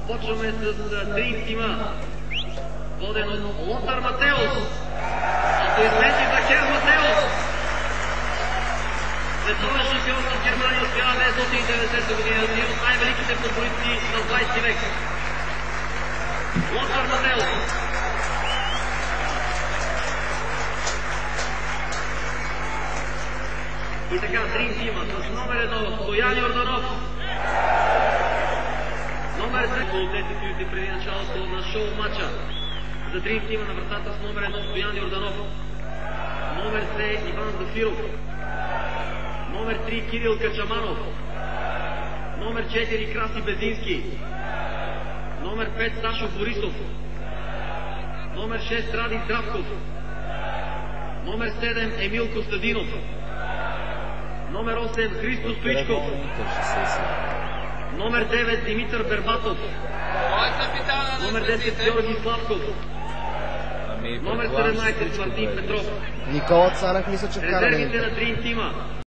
Почваме с Dream Team-а, воден от Лотар Матеус. Аплодисменти за Хер Матеус. Световен шампион с Германия от 1990 година, един от най-великите футболисти на 20 век. Лотар Матеус. И така, Dream Team-а с номер 1 Стоян Йорданов. Номер 2 около 10 минути преди началото на шоу матча. За Dream Team-а на вратата с номер 1 Стоян Йорданов. Номер 2 Иван Зафиров. Номер 3 Кирил Качаманов. Номер 4 Краси Безински. Номер 5 Сашо Борисов. Номер 6 Ради Здравков. Номер 7 Емил Костадинов. Номер 8 Христо Стоичков. Номер 9 Димитър Бербатов. Номер 10 Георги Славков. Номер 17 Мартин Петров. Никола Цанев мисля, че вкара. Резервите на Dream Team-а.